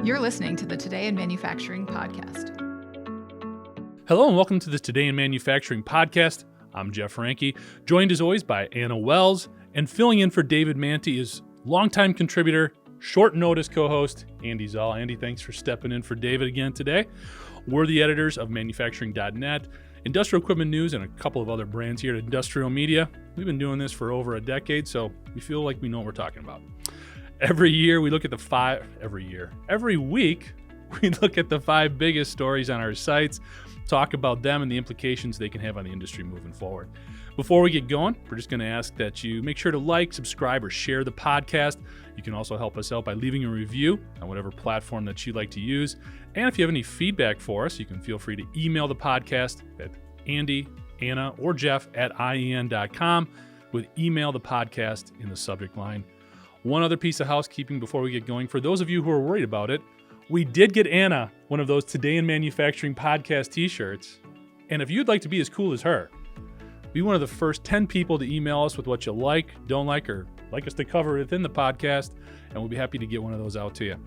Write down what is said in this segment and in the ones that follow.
You're listening to the Today in Manufacturing podcast. Hello and welcome to the Today in Manufacturing podcast. I'm Jeff Ranke, joined as always by Anna Wells, and filling in for David Manti is longtime contributor, short notice co-host, Andy Zoll. Andy, thanks for stepping in for David again today. We're the editors of manufacturing.net, Industrial Equipment News, and a couple of other brands here at Industrial Media. We've been doing this for over a decade, so we feel like we know what we're talking about. Every week, we look at the five biggest stories on our sites, talk about them and the implications they can have on the industry moving forward. Before we get going, we're just going to ask that you make sure to like, subscribe, or share the podcast. You can also help us out by leaving a review on whatever platform that you like to use. And if you have any feedback for us, you can feel free to email the podcast at Andy, Anna, or Jeff at IEN.com with email the podcast in the subject line. One other piece of housekeeping before we get going. For those of you who are worried about it, we did get Anna one of those Today in Manufacturing podcast t-shirts. And if you'd like to be as cool as her, be one of the first 10 people to email us with what you like, don't like, or like us to cover within the podcast, and we'll be happy to get one of those out to you.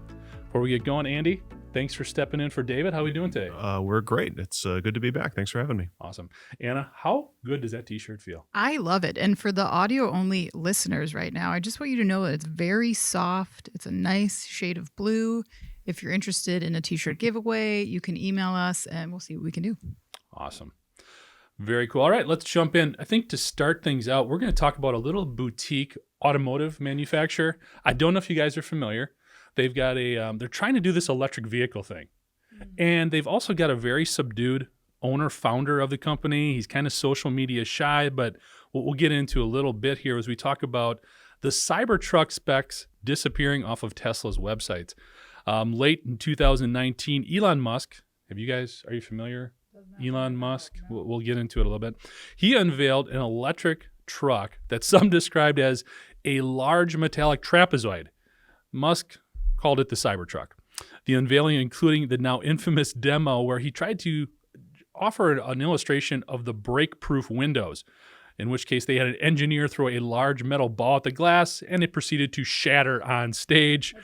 Before we get going, Andy, thanks for stepping in for David. How are we doing today? We're great. It's good to be back. Thanks for having me. Awesome. Anna, how good does that t-shirt feel? I love it. And for the audio-only listeners right now, I just want you to know that it's very soft. It's a nice shade of blue. If you're interested in a t-shirt giveaway, you can email us and we'll see what we can do. Awesome. Very cool. All right, let's jump in. I think to start things out, we're going to talk about a little boutique automotive manufacturer. I don't know if you guys are familiar. They've got they're trying to do this electric vehicle thing. And they've also got a very subdued owner, founder of the company. He's kind of social media shy, but what we'll get into a little bit here as we talk about the Cybertruck specs disappearing off of Tesla's websites. Late in 2019, Elon Musk, are you familiar? Elon Musk, we'll get into it a little bit. He unveiled an electric truck that some described as a large metallic trapezoid. Musk called it the Cybertruck. The unveiling including the now infamous demo where he tried to offer an illustration of the brake-proof windows, in which case they had an engineer throw a large metal ball at the glass and it proceeded to shatter on stage,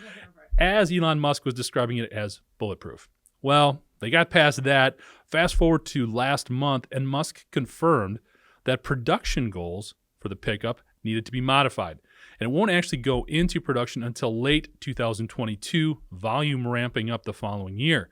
as Elon Musk was describing it as bulletproof. Well, they got past that. Fast forward to last month, and Musk confirmed that production goals for the pickup needed to be modified. And it won't actually go into production until late 2022, volume ramping up the following year.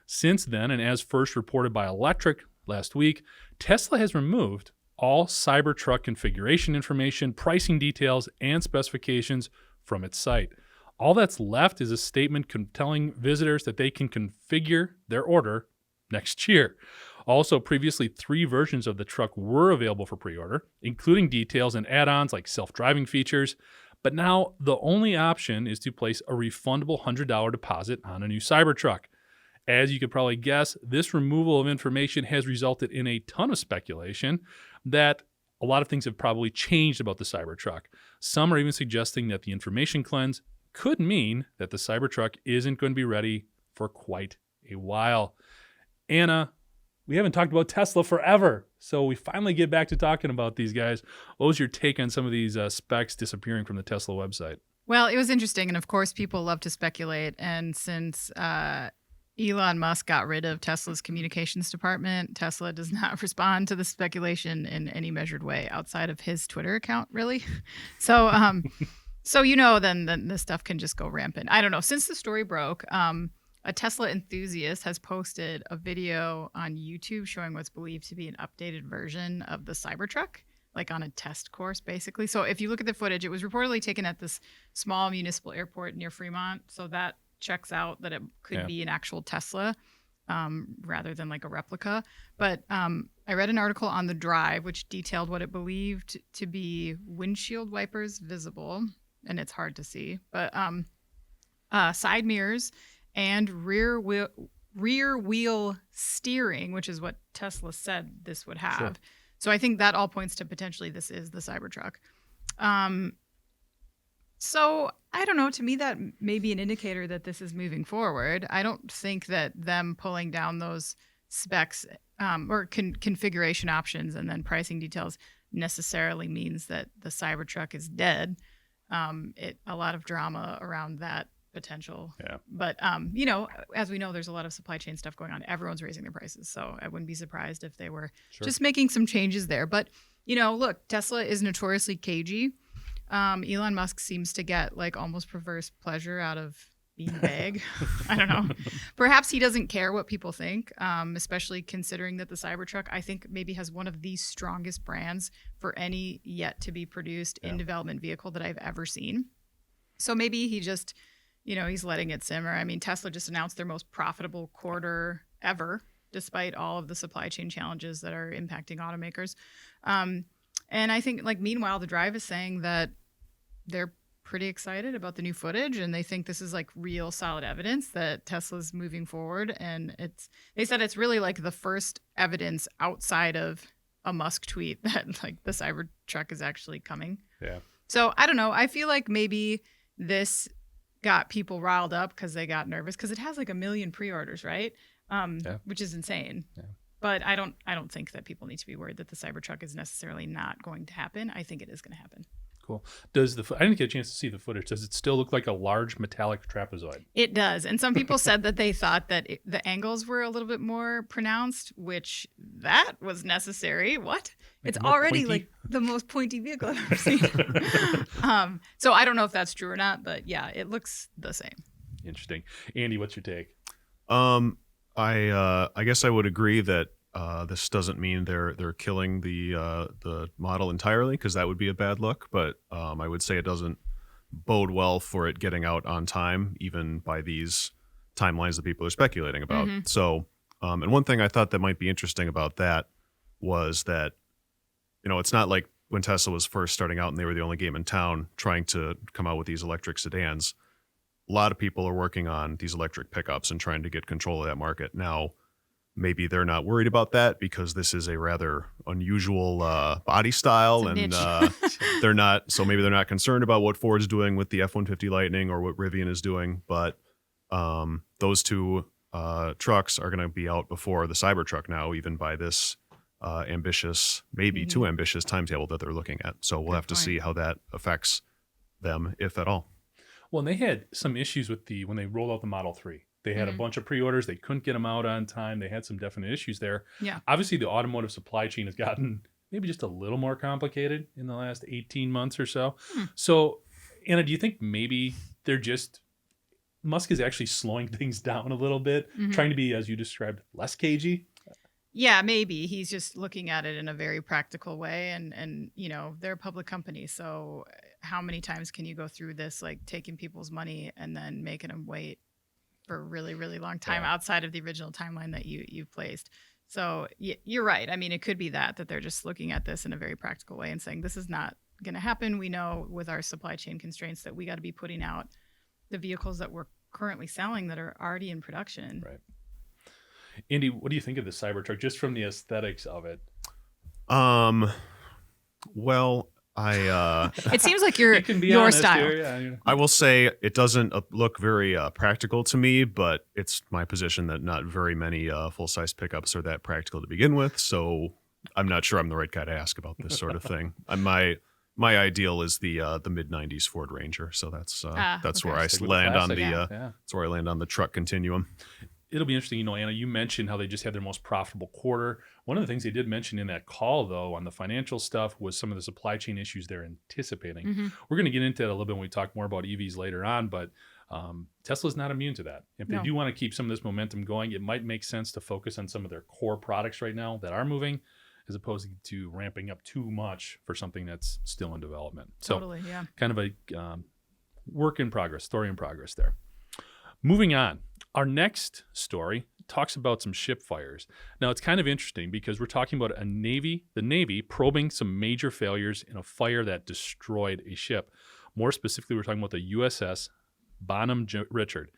Since then, and as first reported by Electric last week, Tesla has removed all Cybertruck configuration information, pricing details, and specifications from its site. All that's left is a statement telling visitors that they can configure their order next year. Also, previously 3 versions of the truck were available for pre-order, including details and add-ons like self-driving features. But now the only option is to place a refundable $100 deposit on a new Cybertruck. As you could probably guess, this removal of information has resulted in a ton of speculation that a lot of things have probably changed about the Cybertruck. Some are even suggesting that the information cleanse could mean that the Cybertruck isn't going to be ready for quite a while. Anna, we haven't talked about Tesla forever, so we finally get back to talking about these guys. What was your take on some of these specs disappearing from the Tesla website? Well, it was interesting. And of course, people love to speculate. And since Elon Musk got rid of Tesla's communications department, Tesla does not respond to the speculation in any measured way outside of his Twitter account, really. So, then this stuff can just go rampant. I don't know. Since the story broke, a Tesla enthusiast has posted a video on YouTube showing what's believed to be an updated version of the Cybertruck, like on a test course, basically. So if you look at the footage, it was reportedly taken at this small municipal airport near Fremont. So that checks out that it could be an actual Tesla rather than like a replica. But I read an article on The Drive, which detailed what it believed to be windshield wipers visible, and it's hard to see, but side mirrors and rear wheel steering, which is what Tesla said this would have. Sure. So I think that all points to potentially this is the Cybertruck. So I don't know. To me, that may be an indicator that this is moving forward. I don't think that them pulling down those specs or configuration options and then pricing details necessarily means that the Cybertruck is dead. A lot of drama around that potential. Yeah. But as we know, there's a lot of supply chain stuff going on. Everyone's raising their prices, so I wouldn't be surprised if they were just making some changes there. But look, Tesla is notoriously cagey. Elon Musk seems to get like almost perverse pleasure out of being vague. I don't know. Perhaps he doesn't care what people think, especially considering that the Cybertruck, I think, maybe has one of the strongest brands for any yet to be produced in development vehicle that I've ever seen. So maybe he just, he's letting it simmer. I mean, Tesla just announced their most profitable quarter ever, despite all of the supply chain challenges that are impacting automakers. And I think, meanwhile, the Drive is saying that they're pretty excited about the new footage, and they think this is like real solid evidence that Tesla's moving forward. And they said it's really like the first evidence outside of a Musk tweet that like the Cybertruck is actually coming. Yeah. So I don't know. I feel like maybe this got people riled up because they got nervous because it has like 1 million pre-orders, right? Which is insane. Yeah. But I don't think that people need to be worried that the Cybertruck is necessarily not going to happen. I think it is going to happen. Cool. I didn't get a chance to see the footage. Does it still look like a large metallic trapezoid? It does. And some people said that they thought that the angles were a little bit more pronounced, which that was necessary. What? It's already pointy? like the most pointy vehicle I've ever seen. So I don't know if that's true or not, but yeah, it looks the same. Interesting. Andy, what's your take? I guess I would agree that this doesn't mean they're killing the model entirely, because that would be a bad look. But I would say it doesn't bode well for it getting out on time, even by these timelines that people are speculating about. Mm-hmm. So, and one thing I thought that might be interesting about that was that, it's not like when Tesla was first starting out and they were the only game in town trying to come out with these electric sedans. A lot of people are working on these electric pickups and trying to get control of that market. Now, maybe they're not worried about that because this is a rather unusual body style, and they're not. So maybe they're not concerned about what Ford's doing with the F-150 Lightning or what Rivian is doing. But those two trucks are going to be out before the Cybertruck now, even by this ambitious, maybe too ambitious timetable that they're looking at. So we'll have to see how that affects them, if at all. Well, and they had some issues with when they rolled out the Model 3. They had a bunch of pre-orders. They couldn't get them out on time. They had some definite issues there. Yeah. Obviously, the automotive supply chain has gotten maybe just a little more complicated in the last 18 months or so. So, Anna, do you think maybe Musk is actually slowing things down a little bit, trying to be, as you described, less cagey? Yeah, maybe. He's just looking at it in a very practical way. And they're a public company. So how many times can you go through this, like taking people's money and then making them wait for a really, really long time outside of the original timeline that you've placed? So you're right. I mean, it could be that they're just looking at this in a very practical way and saying, this is not going to happen. We know with our supply chain constraints that we got to be putting out the vehicles that we're currently selling that are already in production. Right. Andy, what do you think of the Cybertruck, just from the aesthetics of it? Well, it seems like your style. Here, yeah. I will say it doesn't look very practical to me, but it's my position that not very many full-size pickups are that practical to begin with. So I'm not sure I'm the right guy to ask about this sort of thing. My ideal is the mid-90s Ford Ranger. So that's okay. where I Stick with land the on classic, that's where I land on the truck continuum. It'll be interesting. Anna, you mentioned how they just had their most profitable quarter. One of the things they did mention in that call, though, on the financial stuff was some of the supply chain issues they're anticipating. We're going to get into that a little bit when we talk more about EVs later on, but Tesla's not immune to that. If they do want to keep some of this momentum going, it might make sense to focus on some of their core products right now that are moving, as opposed to ramping up too much for something that's still in development. Totally, yeah. Kind of a work in progress, story in progress there. Moving on. Our next story talks about some ship fires. Now, it's kind of interesting because we're talking about the Navy probing some major failures in a fire that destroyed a ship. More specifically, we're talking about the USS Bonham Richard.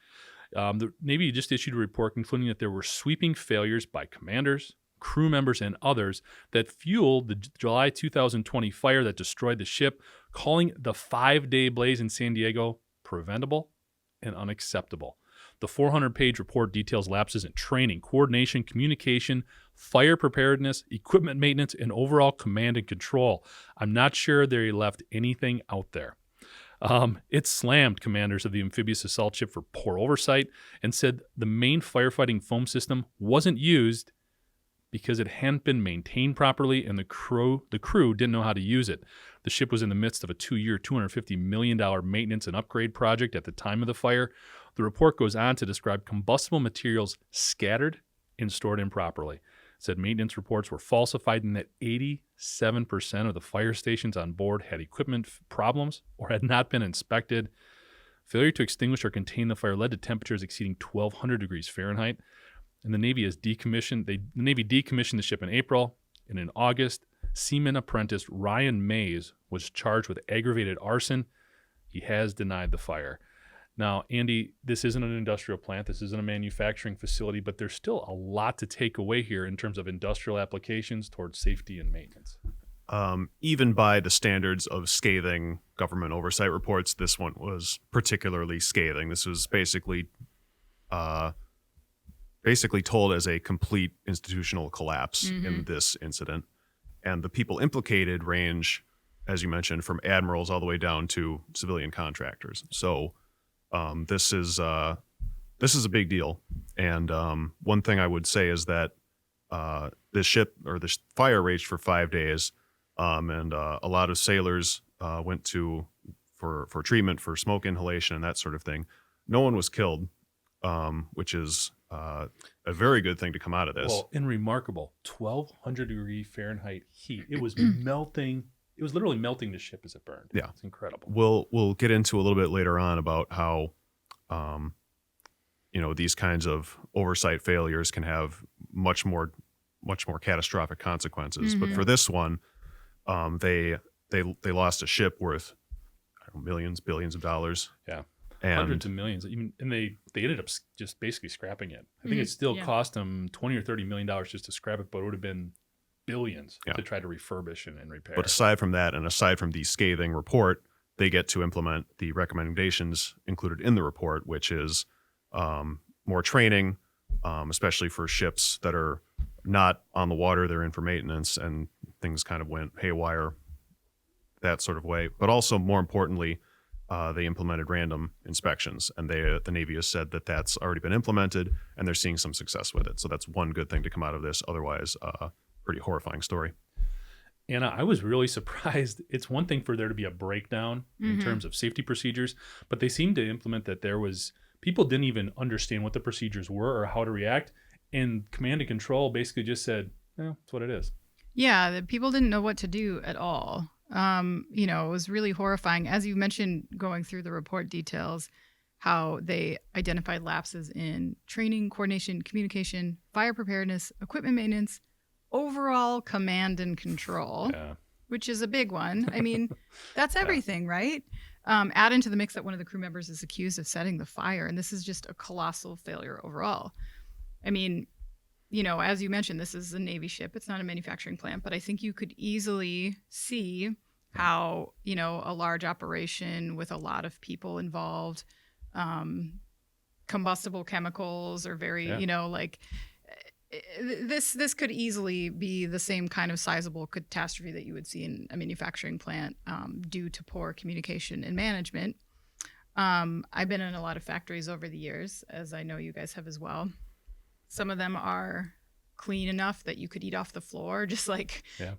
The Navy just issued a report concluding that there were sweeping failures by commanders, crew members, and others that fueled the July 2020 fire that destroyed the ship, calling the 5-day blaze in San Diego preventable and unacceptable. The 400-page report details lapses in training, coordination, communication, fire preparedness, equipment maintenance, and overall command and control. I'm not sure they left anything out there. It slammed commanders of the amphibious assault ship for poor oversight and said the main firefighting foam system wasn't used because it hadn't been maintained properly and the crew didn't know how to use it. The ship was in the midst of a 2-year, $250 million maintenance and upgrade project at the time of the fire. The report goes on to describe combustible materials scattered and stored improperly. It said maintenance reports were falsified and that 87% of the fire stations on board had equipment problems or had not been inspected. Failure to extinguish or contain the fire led to temperatures exceeding 1,200 degrees Fahrenheit. And the Navy decommissioned the ship in April, and in August, seaman apprentice Ryan Mays was charged with aggravated arson. He has denied the fire. Now, Andy, this isn't an industrial plant. This isn't a manufacturing facility, but there's still a lot to take away here in terms of industrial applications towards safety and maintenance. Even by the standards of scathing government oversight reports, this one was particularly scathing. This was basically told as a complete institutional collapse in this incident. And the people implicated range, as you mentioned, from admirals all the way down to civilian contractors. So this is a big deal. And one thing I would say is that this fire raged for 5 days, and a lot of sailors went for treatment for smoke inhalation and that sort of thing. No one was killed, which is a very good thing to come out of this. Well, and remarkable, 1,200 degree Fahrenheit heat. It was melting. It was literally melting the ship as it burned. Yeah, it's incredible. We'll get into a little bit later on about how, these kinds of oversight failures can have much more catastrophic consequences. But for this one, they lost a ship worth millions, billions of dollars. Yeah. And hundreds of millions, and they ended up just basically scrapping it. I think it still cost them $20 or $30 million just to scrap it, but it would have been billions to try to refurbish and repair. But aside from that, and aside from the scathing report, they get to implement the recommendations included in the report, which is more training, especially for ships that are not on the water, they're in for maintenance, and things kind of went haywire that sort of way. But also, more importantly, they implemented random inspections, and the Navy has said that that's already been implemented, and they're seeing some success with it. So that's one good thing to come out of this. Otherwise, pretty horrifying story. Anna, I was really surprised. It's one thing for there to be a breakdown in terms of safety procedures, but they seemed to implement that people didn't even understand what the procedures were or how to react, and command and control basically just said, that's what it is. Yeah, the people didn't know what to do at all. It was really horrifying. As you mentioned, going through the report details, how they identified lapses in training, coordination, communication, fire preparedness, equipment maintenance, overall command and control, which is a big one. I mean, that's everything, right? Add into the mix that one of the crew members is accused of setting the fire, and this is just a colossal failure overall. I mean, as you mentioned, this is a Navy ship. It's not a manufacturing plant, but I think you could easily see how, a large operation with a lot of people involved, combustible chemicals are very, this could easily be the same kind of sizable catastrophe that you would see in a manufacturing plant due to poor communication and management. I've been in a lot of factories over the years, as I know you guys have as well. Some of them are clean enough that you could eat off the floor, just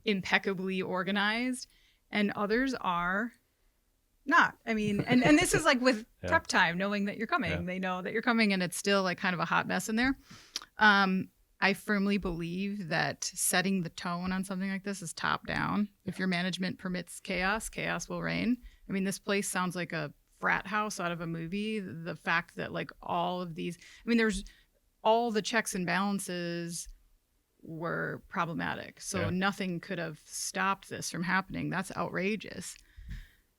impeccably organized. And others are not. I mean, and this is like with prep time, knowing that you're coming. Yeah. They know that you're coming, and it's still like kind of a hot mess in there. I firmly believe that setting the tone on something like this is top down. If your management permits chaos, chaos will reign. I mean, this place sounds like a frat house out of a movie. The fact that all of these, there's all the checks and balances were problematic. So nothing could have stopped this from happening. That's outrageous.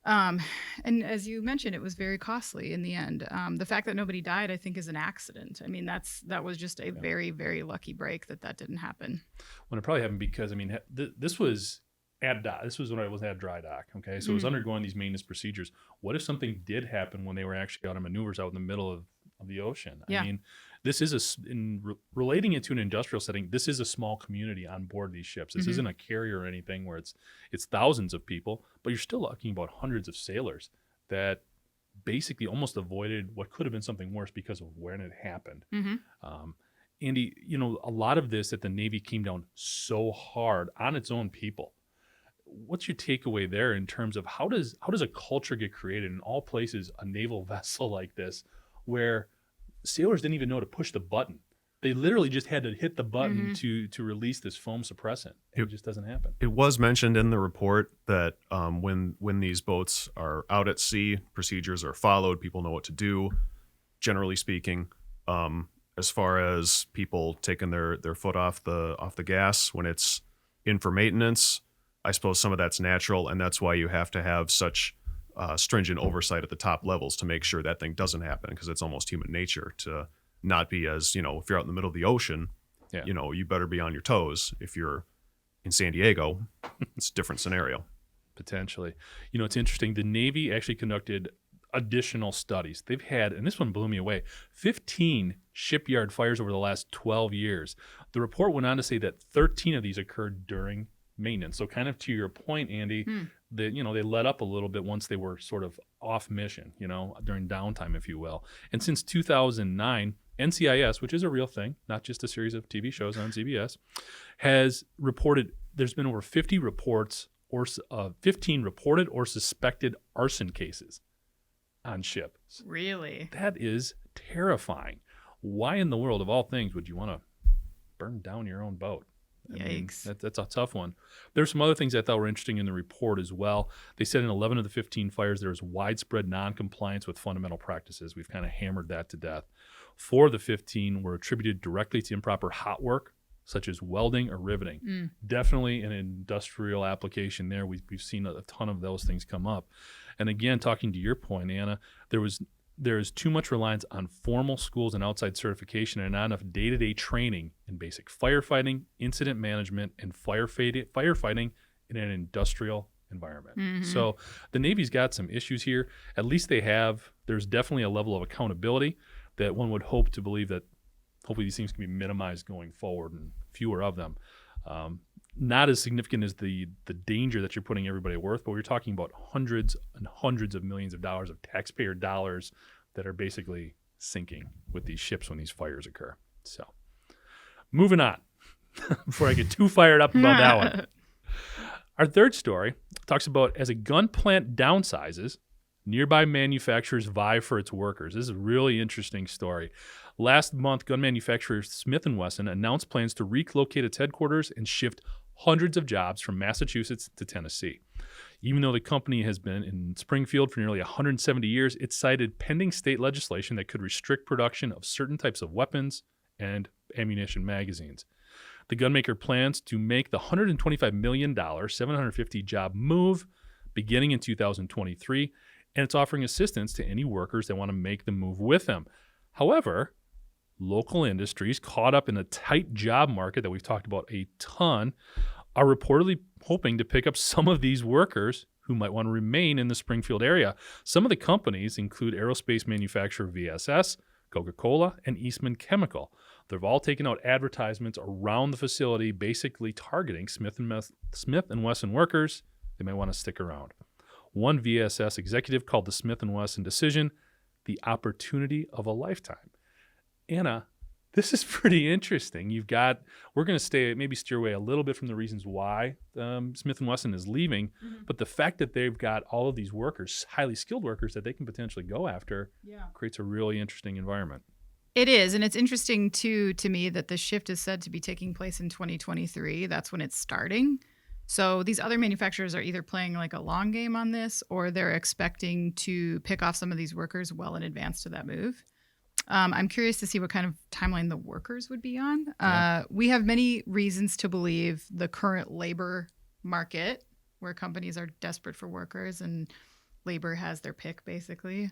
And as you mentioned, it was very costly in the end. The fact that nobody died, I think, is an accident. I mean, that was just a very, very lucky break that didn't happen. Well, it probably happened because, this was at dock. This was when it was at dry dock. Okay. So it was undergoing these maintenance procedures. What if something did happen when they were actually out on maneuvers out in the middle of the ocean? Yeah. I mean, this is relating it to an industrial setting. This is a small community on board these ships. This isn't a carrier or anything where it's thousands of people, but you're still talking about hundreds of sailors that basically almost avoided what could have been something worse because of when it happened. Mm-hmm. Andy, a lot of this at the Navy came down so hard on its own people. What's your takeaway there in terms of how does a culture get created in all places, a naval vessel like this, where sailors didn't even know to push the button? They literally just had to hit the button to release this foam suppressant. It just doesn't happen. It was mentioned in the report that when these boats are out at sea, procedures are followed. People know what to do, generally speaking. As far as people taking their foot off the gas when it's in for maintenance, I suppose some of that's natural, and that's why you have to have such stringent oversight at the top levels to make sure that thing doesn't happen, because it's almost human nature to not be as, if you're out in the middle of the ocean, Yeah. you better be on your toes. If you're in San Diego, it's a different scenario. Potentially. It's interesting. The Navy actually conducted additional studies. They've had, and this one blew me away, 15 shipyard fires over the last 12 years. The report went on to say that 13 of these occurred during maintenance. So kind of to your point, Andy, they let up a little bit once they were sort of off mission, during downtime, if you will. And since 2009, NCIS, which is a real thing, not just a series of TV shows on CBS, has reported there's been over 50 reports or 15 reported or suspected arson cases on ships. Really? That is terrifying. Why in the world, of all things, would you want to burn down your own boat? Yikes. That's a tough one. There's some other things I thought were interesting in the report as well. They said in 11 of the 15 fires, there was widespread non-compliance with fundamental practices. We've kind of hammered that to death. 4 of the 15 were attributed directly to improper hot work, such as welding or riveting. Definitely an industrial application there. We've seen a ton of those things come up. And again, talking to your point, Anna, there is too much reliance on formal schools and outside certification and not enough day-to-day training in basic firefighting, incident management, and firefighting in an industrial environment. So the Navy's got some issues here. At least there's definitely a level of accountability that one would hope to believe that hopefully these things can be minimized going forward and fewer of them. Not as significant as the danger that you're putting everybody at worth, but we're talking about hundreds and hundreds of millions of dollars of taxpayer dollars that are basically sinking with these ships when these fires occur. So moving on, before I get too fired up about that one. Our third story talks about as a gun plant downsizes, nearby manufacturers vie for its workers. This is a really interesting story. Last month, gun manufacturer Smith & Wesson announced plans to relocate its headquarters and shift hundreds of jobs from Massachusetts to Tennessee. Even though the company has been in Springfield for nearly 170 years, it cited pending state legislation that could restrict production of certain types of weapons and ammunition magazines. The gunmaker plans to make the $125 million, 750 job move beginning in 2023, and it's offering assistance to any workers that want to make the move with them. However, local industries caught up in a tight job market that we've talked about a ton are reportedly hoping to pick up some of these workers who might want to remain in the Springfield area. Some of the companies include aerospace manufacturer VSS, Coca-Cola, and Eastman Chemical. They've all taken out advertisements around the facility basically targeting Smith & Wesson workers. They may want to stick around. One VSS executive called the Smith & Wesson decision the opportunity of a lifetime. Anna, this is pretty interesting. We're going to maybe steer away a little bit from the reasons why Smith & Wesson is leaving, but the fact that they've got all of these workers, highly skilled workers that they can potentially go after, creates a really interesting environment. It is, and it's interesting too to me that the shift is said to be taking place in 2023. That's when it's starting. So these other manufacturers are either playing like a long game on this, or they're expecting to pick off some of these workers well in advance to that move. I'm curious to see what kind of timeline the workers would be on. We have many reasons to believe the current labor market, where companies are desperate for workers and labor has their pick, basically,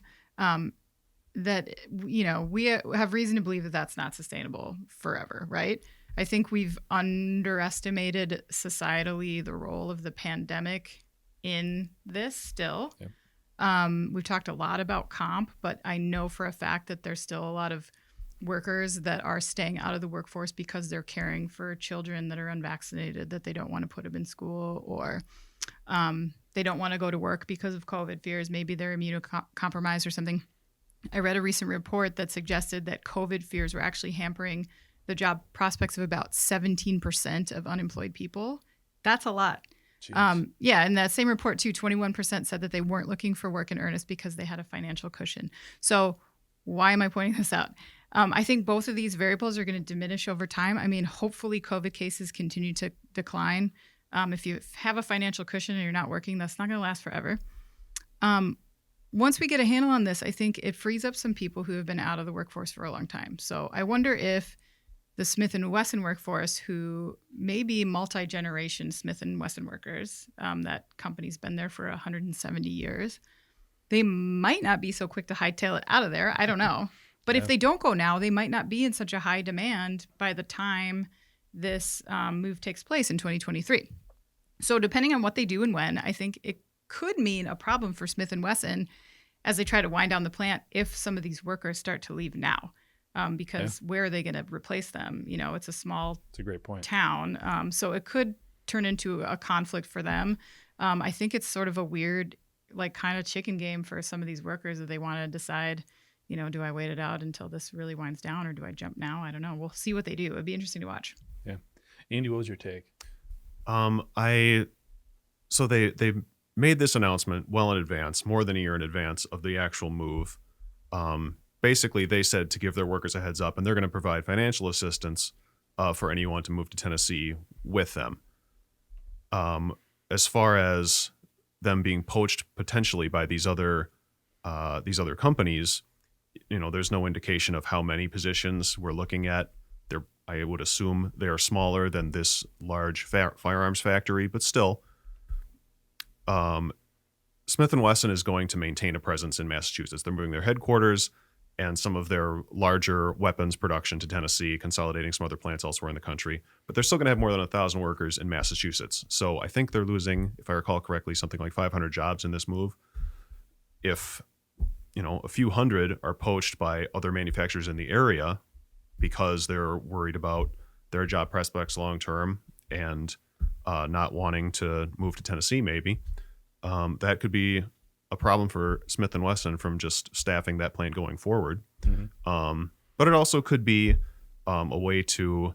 that, we have reason to believe that that's not sustainable forever, right? I think we've underestimated societally the role of the pandemic in this still. Yeah. We've talked a lot about comp, but I know for a fact that there's still a lot of workers that are staying out of the workforce because they're caring for children that are unvaccinated, that they don't want to put them in school, or they don't want to go to work because of COVID fears. Maybe they're immunocompromised or something. I read a recent report that suggested that COVID fears were actually hampering the job prospects of about 17% of unemployed people. That's a lot. Yeah, in that same report too, 21% said that they weren't looking for work in earnest because they had a financial cushion. So why am I pointing this out? I think both of these variables are going to diminish over time. I mean, hopefully COVID cases continue to decline. If you have a financial cushion and you're not working, that's not going to last forever. Once we get a handle on this, I think it frees up some people who have been out of the workforce for a long time. So I wonder if the Smith & Wesson workforce, who may be multi-generation Smith & Wesson workers, that company's been there for 170 years, they might not be so quick to hightail it out of there. I don't know. But if they don't go now, they might not be in such a high demand by the time this move takes place in 2023. So depending on what they do and when, I think it could mean a problem for Smith & Wesson as they try to wind down the plant if some of these workers start to leave now. Because where are they going to replace them? You know, it's a small That's a great point. town. So it could turn into a conflict for them. I think it's sort of a weird, like, kind of chicken game for some of these workers that they want to decide, you know, do I wait it out until this really winds down or do I jump now? I don't know. We'll see what they do. It'd be interesting to watch. Yeah. Andy, what was your take? So they made this announcement well in advance, more than a year in advance of the actual move. Basically, they said to give their workers a heads up, and they're going to provide financial assistance for anyone to move to Tennessee with them. As far as them being poached potentially by these other companies, you know, there's no indication of how many positions we're looking at. I would assume they are smaller than this large firearms factory, but still, Smith & Wesson is going to maintain a presence in Massachusetts. They're moving their headquarters and some of their larger weapons production to Tennessee, consolidating some other plants elsewhere in the country. But they're still going to have more than 1,000 workers in Massachusetts. So I think they're losing, if I recall correctly, something like 500 jobs in this move. If, you know, a few hundred are poached by other manufacturers in the area because they're worried about their job prospects long term and not wanting to move to Tennessee, maybe, that could be a problem for Smith & Wesson from just staffing that plant going forward. Mm-hmm. But it also could be a way to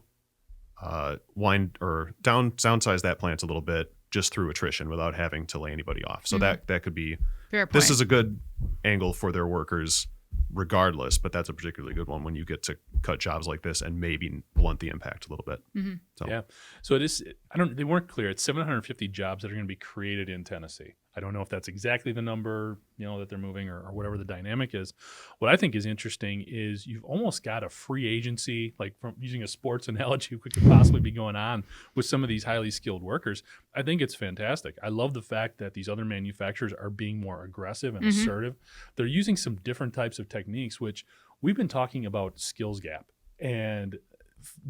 downsize that plant a little bit just through attrition without having to lay anybody off. So that could be, fair point. This is a good angle for their workers regardless, but that's a particularly good one when you get to cut jobs like this and maybe blunt the impact a little bit. Mm-hmm. Yeah. So it is, they weren't clear. It's 750 jobs that are going to be created in Tennessee. I don't know if that's exactly the number, you know, that they're moving or whatever the dynamic is. What I think is interesting is you've almost got a free agency, like from using a sports analogy, what could possibly be going on with some of these highly skilled workers. I think it's fantastic. I love the fact that these other manufacturers are being more aggressive and assertive. They're using some different types of techniques, which we've been talking about skills gap and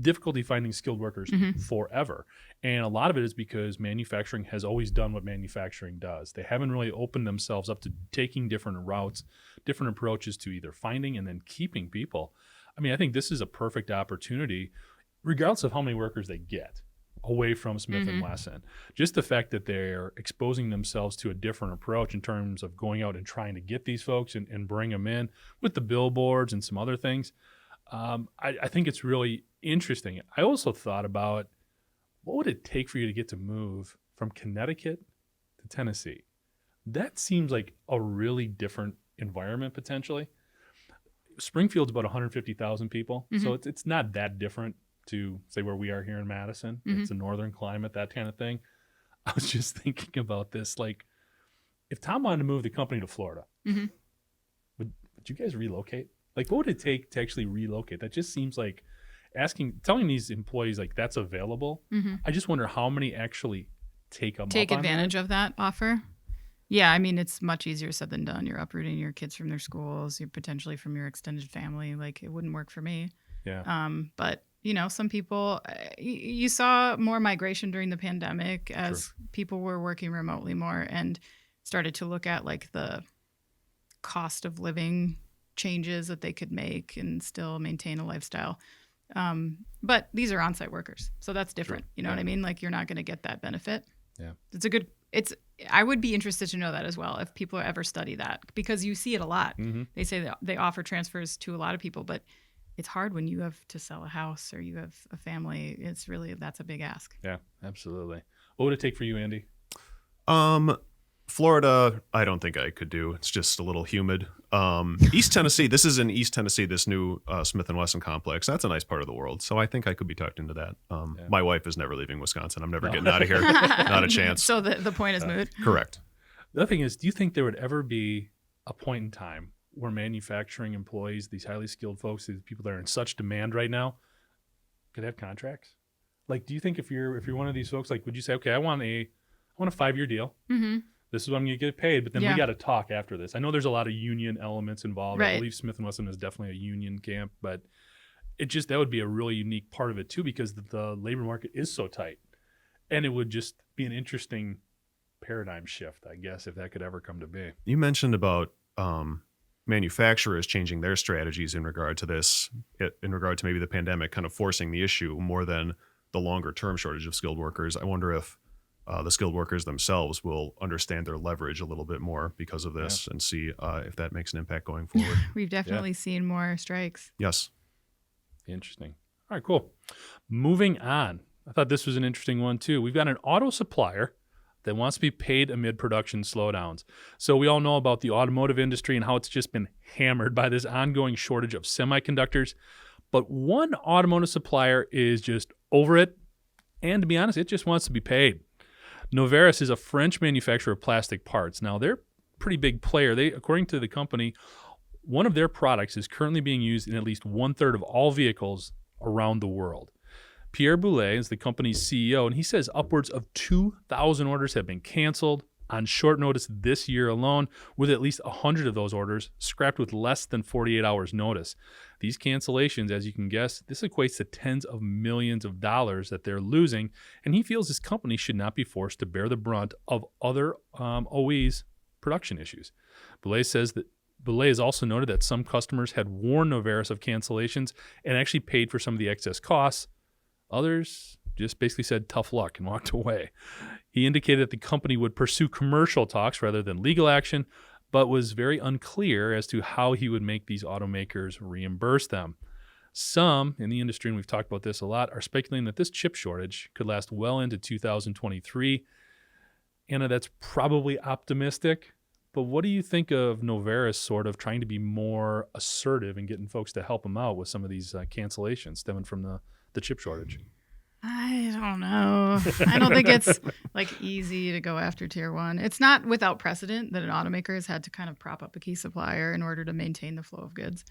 difficulty finding skilled workers forever. And a lot of it is because manufacturing has always done what manufacturing does. They haven't really opened themselves up to taking different routes, different approaches to either finding and then keeping people. I mean, I think this is a perfect opportunity, regardless of how many workers they get away from Smith & Wesson. Just the fact that they're exposing themselves to a different approach in terms of going out and trying to get these folks and bring them in with the billboards and some other things. I think it's really interesting. I also thought about what would it take for you to get to move from Connecticut to Tennessee? That seems like a really different environment potentially. Springfield's about 150,000 people, so it's not that different to say where we are here in Madison. It's a northern climate, that kind of thing. I was just thinking about this, like if Tom wanted to move the company to Florida, would you guys relocate? Like, what would it take to actually relocate? That just seems like telling these employees like that's available. I just wonder how many actually take advantage of that offer. Yeah, I mean, it's much easier said than done. You're uprooting your kids from their schools, you're potentially from your extended family. Like, it wouldn't work for me. Yeah. But you know, some people, you saw more migration during the pandemic as people were working remotely more and started to look at like the cost of living changes that they could make and still maintain a lifestyle. But these are on-site workers, so that's different. You know what I mean? Like, you're not going to get that benefit. Yeah. I would be interested to know that as well if people ever study that, because you see it a lot. Mm-hmm. They say that they offer transfers to a lot of people, but it's hard when you have to sell a house or you have a family. That's a big ask. Yeah, absolutely. What would it take for you, Andy? Florida, I don't think I could do. It's just a little humid. East Tennessee, this is in East Tennessee, this new Smith & Wesson complex. That's a nice part of the world. So I think I could be tucked into that. My wife is never leaving Wisconsin. I'm never getting out of here. Not a chance. So the point is moot. Correct. The other thing is, do you think there would ever be a point in time where manufacturing employees, these highly skilled folks, these people that are in such demand right now, could have contracts? Like, do you think if you're one of these folks, like, would you say, okay, I want a 5-year deal. Mm-hmm. This is what I'm going to get paid, but then we got to talk after this. I know there's a lot of union elements involved. Right. I believe Smith & Wesson is definitely a union camp, but that would be a really unique part of it too, because the labor market is so tight, and it would just be an interesting paradigm shift, I guess, if that could ever come to be. You mentioned about manufacturers changing their strategies in regard to this, in regard to maybe the pandemic kind of forcing the issue more than the longer term shortage of skilled workers. I wonder if the skilled workers themselves will understand their leverage a little bit more because of this and see if that makes an impact going forward. We've definitely seen more strikes. Yes. Interesting. All right, cool. Moving on. I thought this was an interesting one too. We've got an auto supplier that wants to be paid amid production slowdowns. So we all know about the automotive industry and how it's just been hammered by this ongoing shortage of semiconductors. But one automotive supplier is just over it. And to be honest, it just wants to be paid. Noveris is a French manufacturer of plastic parts. Now, they're a pretty big player. According to the company, one of their products is currently being used in at least 1/3 of all vehicles around the world. Pierre Boulay is the company's CEO, and he says upwards of 2,000 orders have been canceled on short notice this year alone, with at least 100 of those orders scrapped with less than 48 hours notice. These cancellations, as you can guess, this equates to tens of millions of dollars that they're losing, and he feels his company should not be forced to bear the brunt of other OEs' production issues. Boulay has also noted that some customers had warned Noveris of cancellations and actually paid for some of the excess costs. Others just basically said tough luck and walked away. He indicated that the company would pursue commercial talks rather than legal action, but was very unclear as to how he would make these automakers reimburse them. Some in the industry, and we've talked about this a lot, are speculating that this chip shortage could last well into 2023. Anna, that's probably optimistic, but what do you think of Noveris sort of trying to be more assertive and getting folks to help them out with some of these cancellations stemming from the chip shortage? I don't know. I don't think it's like easy to go after tier one. It's not without precedent that an automaker has had to kind of prop up a key supplier in order to maintain the flow of goods.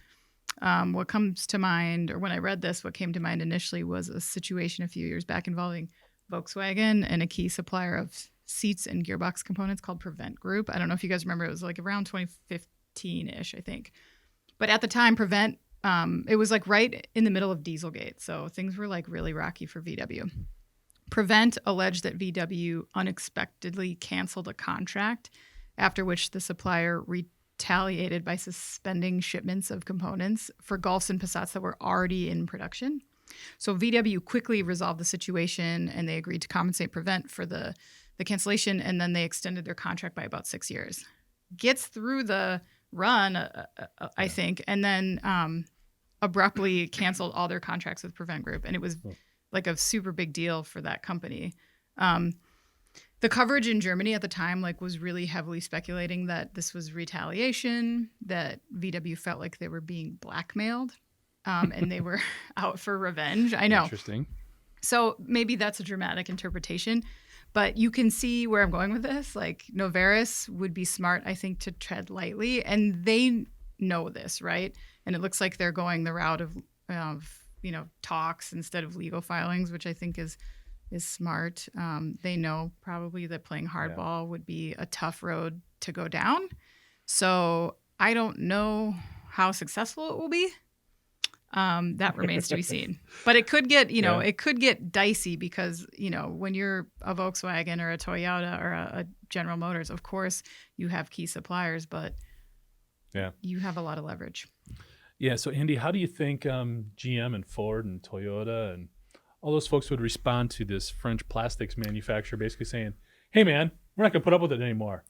What comes to mind, or when I read this, what came to mind initially was a situation a few years back involving Volkswagen and a key supplier of seats and gearbox components called Prevent Group. I don't know if you guys remember, it was like around 2015-ish, I think. But at the time, Prevent, it was like right in the middle of Dieselgate. So things were like really rocky for VW. Prevent alleged that VW unexpectedly canceled a contract, after which the supplier retaliated by suspending shipments of components for Golfs and Passats that were already in production. So VW quickly resolved the situation and they agreed to compensate Prevent for the cancellation, and then they extended their contract by about 6 years. Gets through the run, I think, and then abruptly canceled all their contracts with Prevent Group. And it was like a super big deal for that company. The coverage in Germany at the time was really heavily speculating that this was retaliation, that VW felt like they were being blackmailed, and they were out for revenge. I know. Interesting. So maybe that's a dramatic interpretation, but you can see where I'm going with this. Like Noveris would be smart, I think, to tread lightly, and they know this, right? And it looks like they're going the route of talks instead of legal filings, which I think is smart. They know probably that playing hardball would be a tough road to go down. So I don't know how successful it will be. That remains to be seen. But it could get, it could get dicey because, when you're a Volkswagen or a Toyota or a General Motors, of course you have key suppliers, but you have a lot of leverage. Yeah. So Andy, how do you think GM and Ford and Toyota and all those folks would respond to this French plastics manufacturer basically saying, hey man, We're not going to put up with it anymore.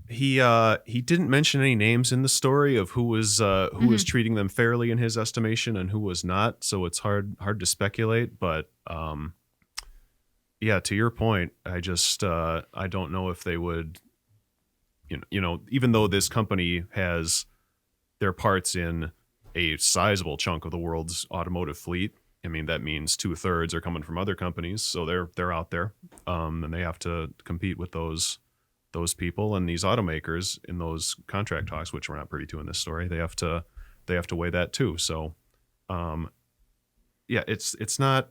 He didn't mention any names in the story of who was treating them fairly in his estimation and who was not. So it's hard to speculate. But yeah, to your point, I just I don't know if they would, even though this company has their parts in a sizable chunk of the world's automotive fleet. I mean, that means 2/3 are coming from other companies, so they're out there, and they have to compete with those people and these automakers in those contract talks, which we're not privy to in this story. They have to weigh that too. So, yeah, it's not.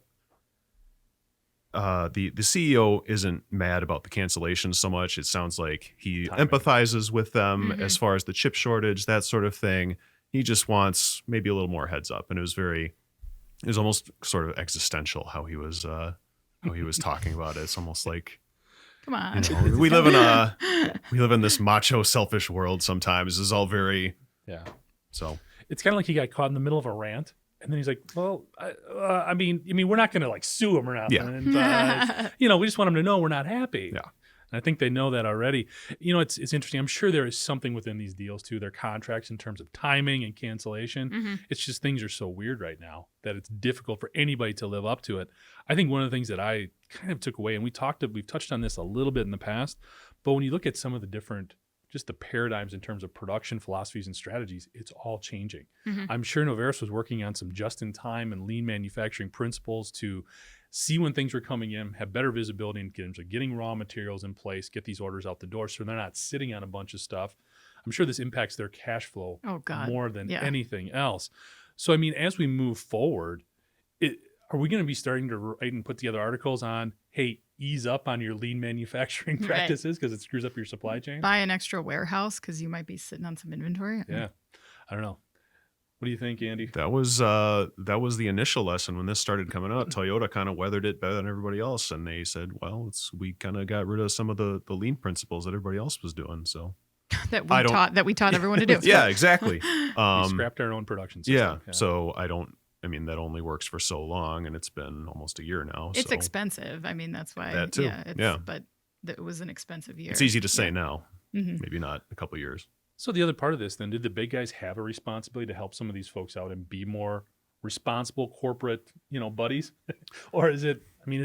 The CEO isn't mad about the cancellation so much. It sounds like he empathizes with them as far as the chip shortage, that sort of thing. He just wants maybe a little more heads up, and it was almost sort of existential how he was talking about it. It's almost like, come on, we live in this macho, selfish world. Sometimes this is all very So it's kind of like he got caught in the middle of a rant. And then he's like, well, I mean, we're not going to like sue him or nothing. Yeah. And, we just want him to know we're not happy. Yeah. And I think they know that already. It's interesting. I'm sure there is something within these deals too, their contracts in terms of timing and cancellation. It's just things are so weird right now that it's difficult for anybody to live up to it. I think one of the things that I kind of took away, and we've touched on this a little bit in the past, but when you look at some of the different just the paradigms in terms of production philosophies and strategies, it's all changing. I'm sure Noveris was working on some just-in-time and lean manufacturing principles to see when things were coming in, have better visibility in terms of getting raw materials in place, get these orders out the door so they're not sitting on a bunch of stuff. I'm sure this impacts their cash flow more than anything else. So, as we move forward, are we going to be starting to write and put together articles on, hey, ease up on your lean manufacturing practices because it screws up your supply chain? Buy an extra warehouse because you might be sitting on some inventory. Yeah. I don't know. What do you think, Andy? That was the initial lesson when this started coming out. Toyota kind of weathered it better than everybody else, and they said, well, we kind of got rid of some of the lean principles that everybody else was doing. So that we taught everyone to do. Yeah, exactly. We scrapped our own production system. Yeah. So that only works for so long, and it's been almost a year now. It's expensive. That's why. That too. But it was an expensive year. It's easy to say now. Maybe not a couple of years. So the other part of this, then, did the big guys have a responsibility to help some of these folks out and be more responsible corporate, buddies? Or is it,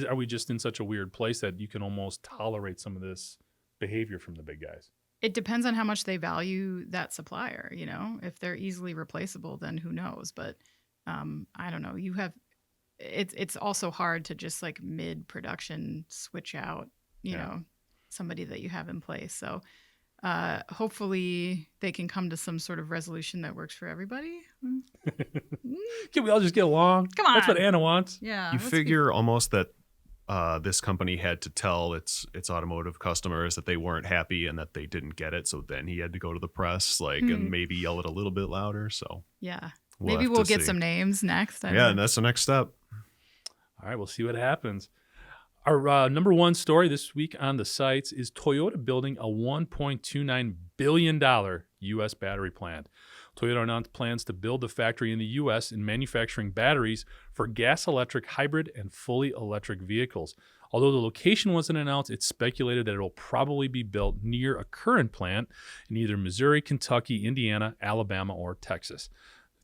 are we just in such a weird place that you can almost tolerate some of this behavior from the big guys? It depends on how much they value that supplier, If they're easily replaceable, then who knows? But I don't know. It's also hard to just like mid-production switch out, somebody that you have in place. So hopefully they can come to some sort of resolution that works for everybody. Can we all just get along? Come on. That's what Anna wants. Yeah. You figure almost that this company had to tell its automotive customers that they weren't happy and that they didn't get it. So then he had to go to the press and maybe yell it a little bit louder. So yeah. Maybe we'll get some names next. And that's the next step. All right, we'll see what happens. Our number one story this week on the sites is Toyota building a $1.29 billion U.S. battery plant. Toyota announced plans to build the factory in the U.S. in manufacturing batteries for gas-electric hybrid and fully electric vehicles. Although the location wasn't announced, it's speculated that it will probably be built near a current plant in either Missouri, Kentucky, Indiana, Alabama, or Texas.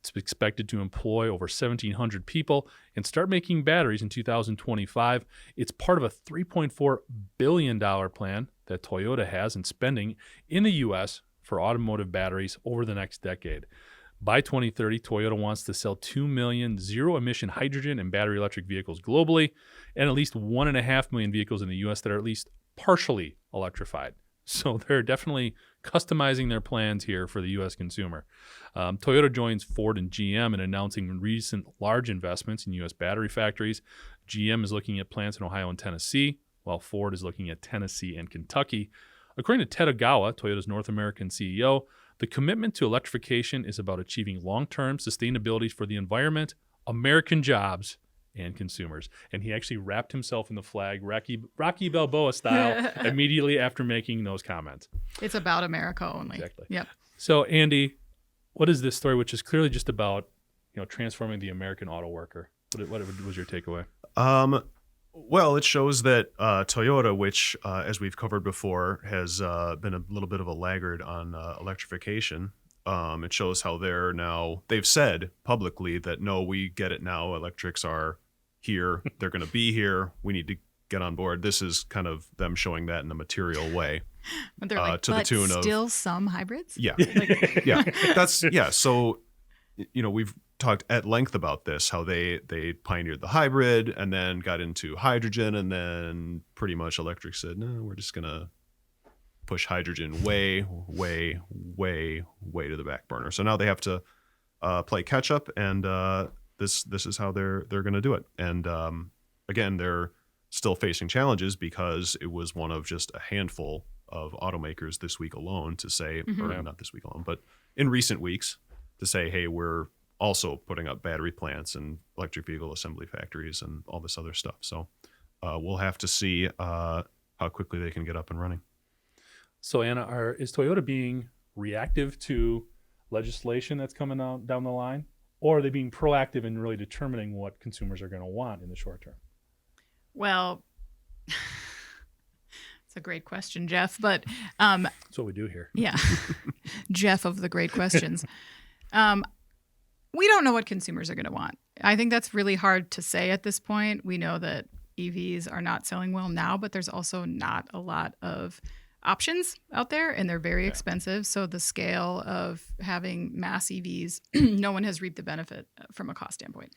It's expected to employ over 1,700 people and start making batteries in 2025. It's part of a $3.4 billion plan that Toyota has in spending in the U.S. for automotive batteries over the next decade. By 2030, Toyota wants to sell 2 million zero-emission hydrogen and battery electric vehicles globally, and at least 1.5 million vehicles in the U.S. that are at least partially electrified. So they're definitely customizing their plans here for the U.S. consumer. Toyota joins Ford and GM in announcing recent large investments in U.S. battery factories. GM is looking at plants in Ohio and Tennessee, while Ford is looking at Tennessee and Kentucky. According to Ted Ogawa, Toyota's North American CEO, the commitment to electrification is about achieving long-term sustainability for the environment, American jobs, and consumers. And he actually wrapped himself in the flag, Rocky Balboa style, immediately after making those comments. It's about America only. Exactly. Yep. So, Andy, what is this story, which is clearly just about transforming the American auto worker? What was your takeaway? Well, it shows that Toyota, which, as we've covered before, has been a little bit of a laggard on electrification. It shows how they've said publicly that no, we get it now. Electrics are here. They're going to be here. We need to get on board. This is kind of them showing that in a material way. But they're like, to the but tune still of, some hybrids? yeah, Like, yeah, yeah. So, we've talked at length about this, how they pioneered the hybrid and then got into hydrogen, and then pretty much electric said, no, we're just gonna push hydrogen way, way, way, way to the back burner. So now they have to play catch up, and this is how they're gonna do it. And again, they're still facing challenges because it was one of just a handful of automakers this week alone to say, or not this week alone, but in recent weeks to say, hey, we're also putting up battery plants and electric vehicle assembly factories and all this other stuff. So we'll have to see how quickly they can get up and running. So Anna, is Toyota being reactive to legislation that's coming out down the line, or are they being proactive in really determining what consumers are going to want in the short term? well, it's a great question, Jeff. But That's what we do here. yeah, Jeff of the great questions. We don't know what consumers are going to want. I think that's really hard to say at this point. We know that EVs are not selling well now, but there's also not a lot of options out there, and they're very expensive. So the scale of having mass EVs, no one has reaped the benefit from a cost standpoint.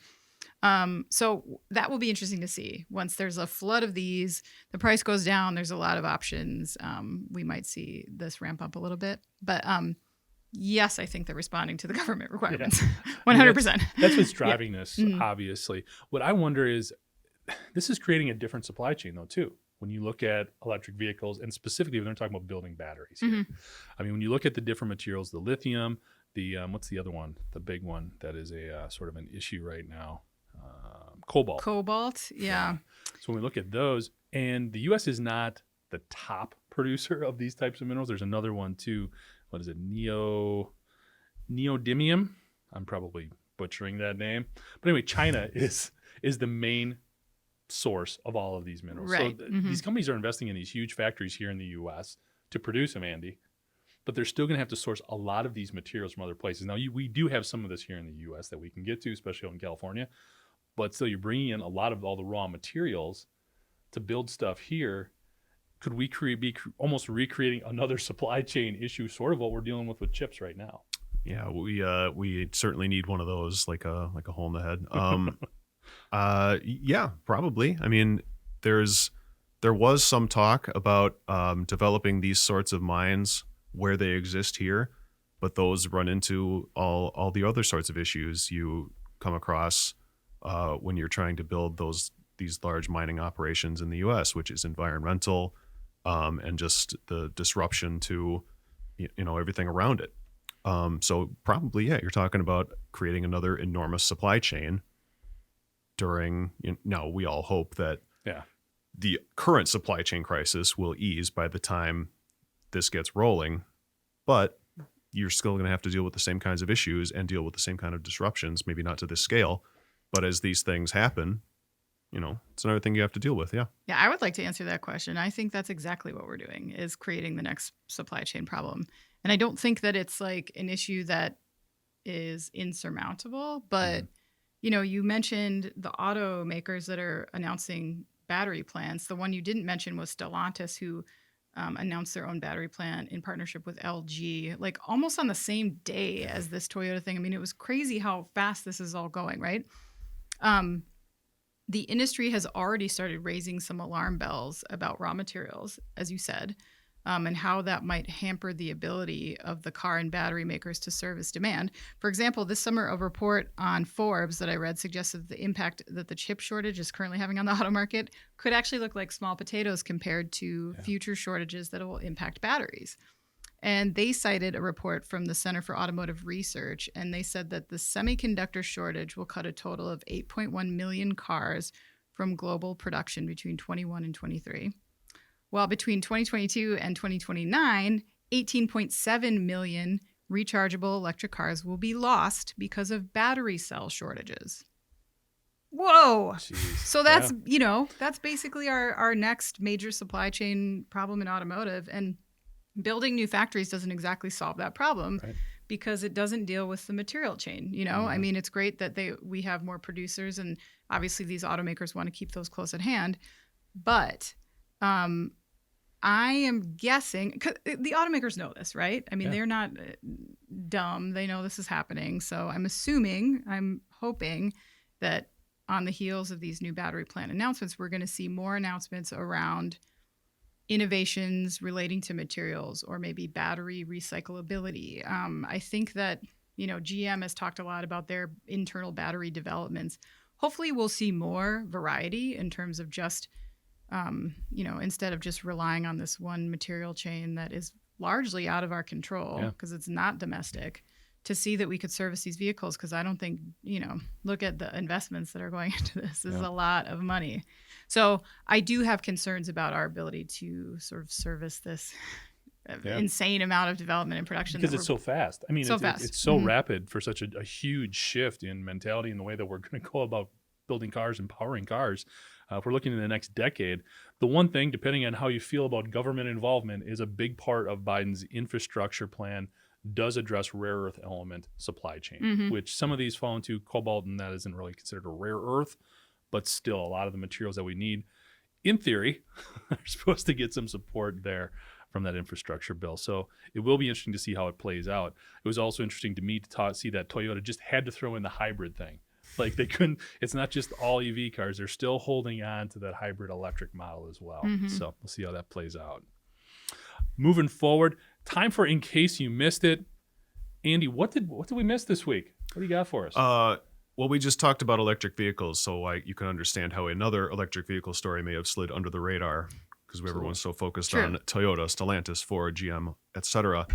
So that will be interesting to see. Once there's a flood of these, the price goes down, there's a lot of options. We might see this ramp up a little bit. But yes, I think they're responding to the government requirements. 100%. That's what's driving this, obviously. What I wonder is, this is creating a different supply chain, though, too. When you look at electric vehicles, and specifically when they're talking about building batteries here. I mean, when you look at the different materials, the lithium, the what's the other one? The big one that is a sort of an issue right now. Cobalt. Cobalt, yeah. So when we look at those, and the U.S. is not the top producer of these types of minerals. There's another one too. What is it? Neodymium. I'm probably butchering that name. But anyway, China is the main source of all of these minerals. Right. So these companies are investing in these huge factories here in the U.S. to produce them, Andy. But they're still going to have to source a lot of these materials from other places. Now, we do have some of this here in the U.S. that we can get to, especially out in California. But still, you're bringing in a lot of all the raw materials to build stuff here. Could we be almost recreating another supply chain issue, sort of what we're dealing with chips right now? Yeah, we certainly need one of those, like a hole in the head. Yeah, probably. I mean, there was some talk about developing these sorts of mines where they exist here, but those run into all the other sorts of issues you come across when you're trying to build these large mining operations in the U.S., which is environmental and just the disruption to everything around it. So probably, yeah, you're talking about creating another enormous supply chain during. Now we all hope that the current supply chain crisis will ease by the time this gets rolling, but you're still going to have to deal with the same kinds of issues and deal with the same kind of disruptions, maybe not to this scale, but as these things happen, it's another thing you have to deal with. Yeah. Yeah, I would like to answer that question. I think that's exactly what we're doing, is creating the next supply chain problem. And I don't think that it's like an issue that is insurmountable, but you mentioned the automakers that are announcing battery plants. The one you didn't mention was Stellantis, who announced their own battery plant in partnership with LG, like almost on the same day as this Toyota thing. I mean, it was crazy how fast this is all going, right? The industry has already started raising some alarm bells about raw materials, as you said, and how that might hamper the ability of the car and battery makers to service demand. For example, this summer, a report on Forbes that I read suggested the impact that the chip shortage is currently having on the auto market could actually look like small potatoes compared to future shortages that will impact batteries. And they cited a report from the Center for Automotive Research, and they said that the semiconductor shortage will cut a total of 8.1 million cars from global production between 21 and 23. While between 2022 and 2029, 18.7 million rechargeable electric cars will be lost because of battery cell shortages. Whoa. Jeez. So that's, Yeah. that's basically our next major supply chain problem in automotive. And building new factories doesn't exactly solve that problem Right. because it doesn't deal with the material chain. I mean, it's great that we have more producers, and obviously these automakers want to keep those close at hand. But I am guessing, 'cause the automakers know this, right? I mean, Yeah. they're not dumb. They know this is happening. So I'm hoping that on the heels of these new battery plant announcements, we're going to see more announcements around innovations relating to materials or maybe battery recyclability. I think that, GM has talked a lot about their internal battery developments. Hopefully, we'll see more variety in terms of just instead of just relying on this one material chain that is largely out of our control because it's not domestic, to see that we could service these vehicles. Because I don't think, look at the investments that are going into this. This is a lot of money. So I do have concerns about our ability to sort of service this insane amount of development and production. Because it's so fast. I mean, so it's so rapid for such a huge shift in mentality and the way that we're going to go about building cars and powering cars. If we're looking in the next decade, the one thing, depending on how you feel about government involvement, is a big part of Biden's infrastructure plan does address rare earth element supply chain, which some of these fall into cobalt, and that isn't really considered a rare earth, but still a lot of the materials that we need, in theory, are supposed to get some support there from that infrastructure bill. So it will be interesting to see how it plays out. It was also interesting to me to see that Toyota just had to throw in the hybrid thing. Like they couldn't, it's not just all EV cars. They're still holding on to that hybrid electric model as well. So we'll see how that plays out. Moving forward, time for In Case You Missed It. Andy, what did we miss this week? What do you got for us? Well, we just talked about electric vehicles, so you can understand how another electric vehicle story may have slid under the radar because everyone's so focused on Toyota, Stellantis, Ford, GM, etc.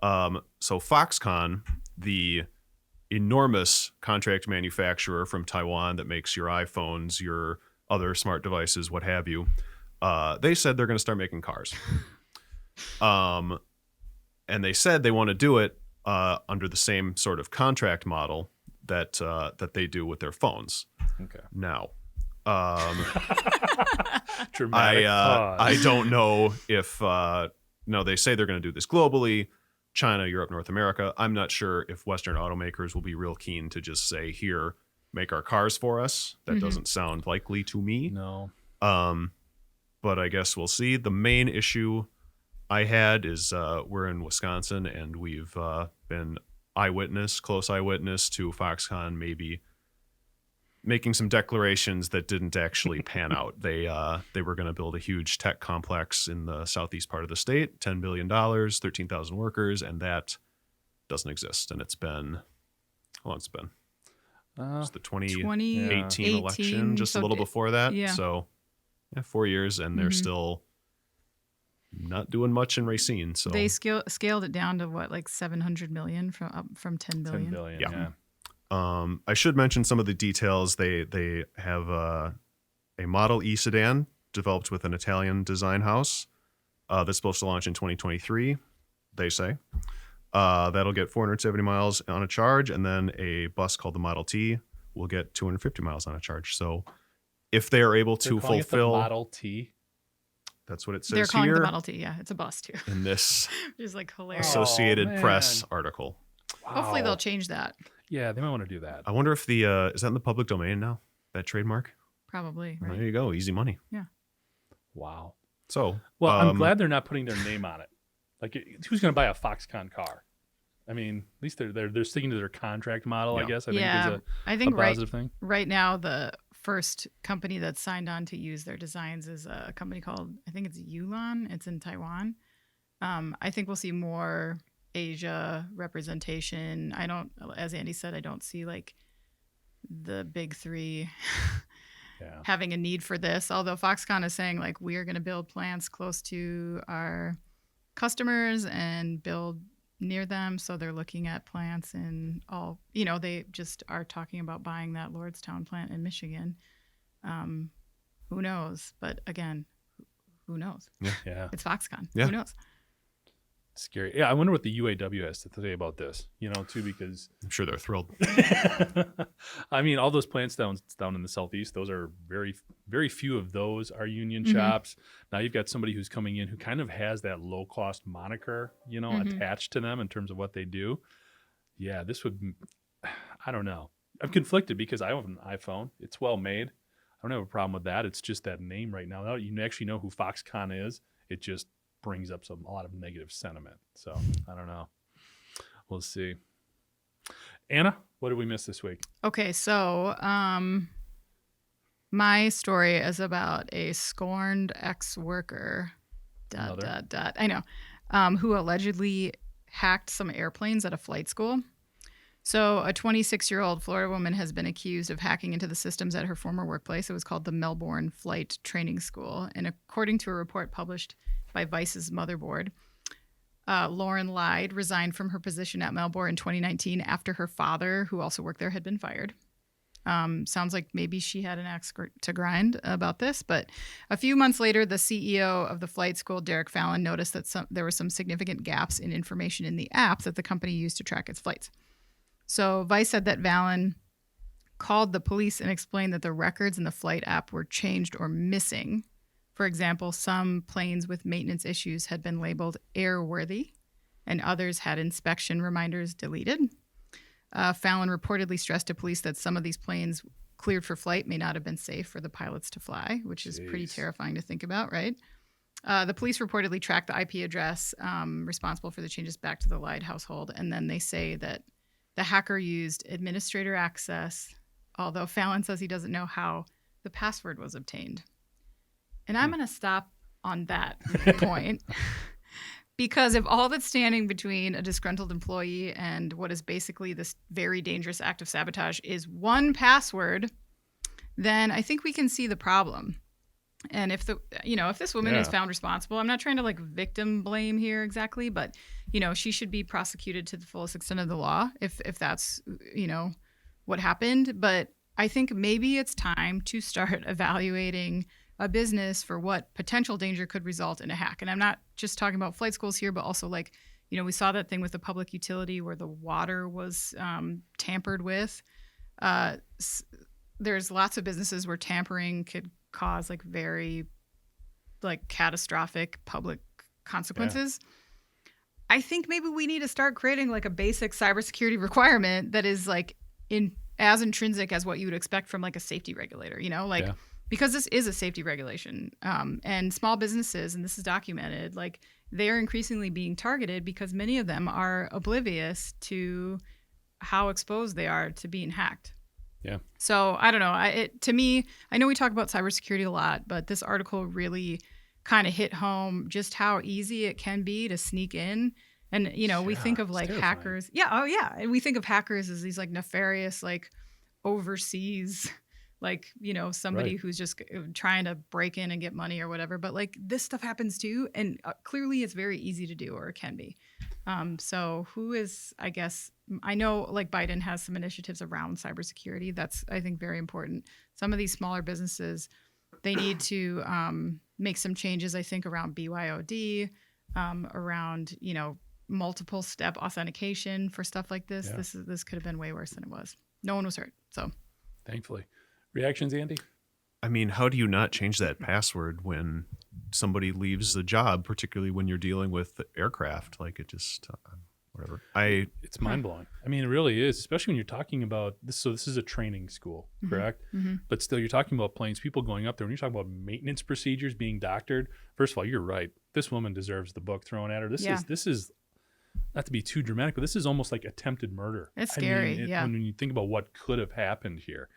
So Foxconn, the enormous contract manufacturer from Taiwan that makes your iPhones, your other smart devices, what have you, they said they're going to start making cars. And they said they want to do it under the same sort of contract model that they do with their phones. Okay. Now, Dramatic pause. I don't know if no, they say they're going to do this globally. China, Europe, North America. I'm not sure if Western automakers will be real keen to just say, here, make our cars for us. That doesn't sound likely to me. No. But I guess we'll see. The main issue I had is we're in Wisconsin, and we've been close eyewitness to Foxconn maybe making some declarations that didn't actually pan out. They were going to build a huge tech complex in the southeast part of the state, $10 billion, 13,000 workers, and that doesn't exist. And it's been, how long it's been? It's the 2018 election, just a little before that. Yeah. So 4 years, and they're still not doing much in Racine. So they scaled it down to what, like 700 million from 10 billion. 10 billion, Yeah. yeah. I should mention some of the details. They have a Model E sedan developed with an Italian design house that's supposed to launch in 2023, they say. That'll get 470 miles on a charge, and then a bus called the Model T will get 250 miles on a charge. So if they are able to calling it the fulfill... Model T? That's what it says They're calling here it the Model T. Yeah, it's a bus too. in this Which is like hilarious. Associated man. Press article. Wow. Hopefully they'll change that. Yeah, they might want to do that. I wonder if is that in the public domain now? That trademark? Probably, Well, right? there you go. Easy money. Yeah. Wow. So, Well, I'm glad they're not putting their name on it. Like, who's going to buy a Foxconn car? I mean, at least they're sticking to their contract model, I Yeah. guess. I think is I a think positive thing. right now the first company that's signed on to use their designs is a company called, I think it's Yulon. It's in Taiwan. I think we'll see more Asia representation. As Andy said, I don't see like the big three having a need for this. Although Foxconn is saying like, we are going to build plants close to our customers and build near them. So they're looking at plants in all, they just are talking about buying that Lordstown plant in Michigan. Who knows? But again, who knows? Yeah. It's Foxconn. Yeah. Who knows? Scary. Yeah, I wonder what the UAW has to say about this, too, because I'm sure they're thrilled. I mean, all those plants down in the Southeast, those are very, very few of those are union Mhm. shops. Now you've got somebody who's coming in who kind of has that low cost moniker, Mhm. attached to them in terms of what they do. Yeah, this would, I don't know. I'm conflicted because I have an iPhone. It's well made. I don't have a problem with that. It's just that name right now. Now you actually know who Foxconn is. It just brings up a lot of negative sentiment. So I don't know. We'll see. Anna, what did we miss this week? Okay, so my story is about a scorned ex-worker. Another? I know. Who allegedly hacked some airplanes at a flight school. So a 26-year-old Florida woman has been accused of hacking into the systems at her former workplace. It was called the Melbourne Flight Training School. And according to a report published by Vice's Motherboard, Lauren Lyde resigned from her position at Melbourne in 2019 after her father, who also worked there, had been fired. Sounds like maybe she had an axe to grind about this. But a few months later, the CEO of the flight school, Derek Fallon, noticed that there were some significant gaps in information in the app that the company used to track its flights. So Vice said that Fallon called the police and explained that the records in the flight app were changed or missing. For example, some planes with maintenance issues had been labeled airworthy, and others had inspection reminders deleted. Fallon reportedly stressed to police that some of these planes cleared for flight may not have been safe for the pilots to fly, which is pretty terrifying to think about, right? The police reportedly tracked the IP address responsible for the changes back to the Lyde household, and then they say that the hacker used administrator access, although Fallon says he doesn't know how the password was obtained. And I'm going to stop on that point because if all that's standing between a disgruntled employee and what is basically this very dangerous act of sabotage is one password, then I think we can see the problem. And if this woman is found responsible, I'm not trying to victim blame here exactly, but she should be prosecuted to the fullest extent of the law if that's what happened. But I think maybe it's time to start evaluating a business for what potential danger could result in a hack. And I'm not just talking about flight schools here, but also we saw that thing with the public utility where the water was tampered with. There's lots of businesses where tampering could cause very catastrophic public consequences. Yeah. I think maybe we need to start creating a basic cybersecurity requirement that is as intrinsic as what you would expect from a safety regulator, because this is a safety regulation. And small businesses, and this is documented, they are increasingly being targeted because many of them are oblivious to how exposed they are to being hacked. Yeah. So I don't know. To me, I know we talk about cybersecurity a lot, but this article really kind of hit home just how easy it can be to sneak in. And, we think of hackers. Yeah. Oh, yeah. And we think of hackers as these nefarious, overseas, somebody who's just trying to break in and get money or whatever. But this stuff happens too. And clearly it's very easy to do, or it can be. So who is, I guess, I know Biden has some initiatives around cybersecurity. That's, I think, very important. Some of these smaller businesses, they need to make some changes, I think, around BYOD, around, multiple step authentication for stuff like this. Yeah. This could have been way worse than it was. No one was hurt. So thankfully. Reactions, Andy? I mean, how do you not change that password when somebody leaves the job, particularly when you're dealing with aircraft? It just, whatever. It's mind-blowing. I mean, it really is, especially when you're talking about this. So this is a training school, correct? Mm-hmm. But still, you're talking about planes, people going up there. When you're talking about maintenance procedures being doctored, first of all, you're right. This woman deserves the book thrown at her. This is not to be too dramatic, but this is almost like attempted murder. It's scary. When you think about what could have happened here.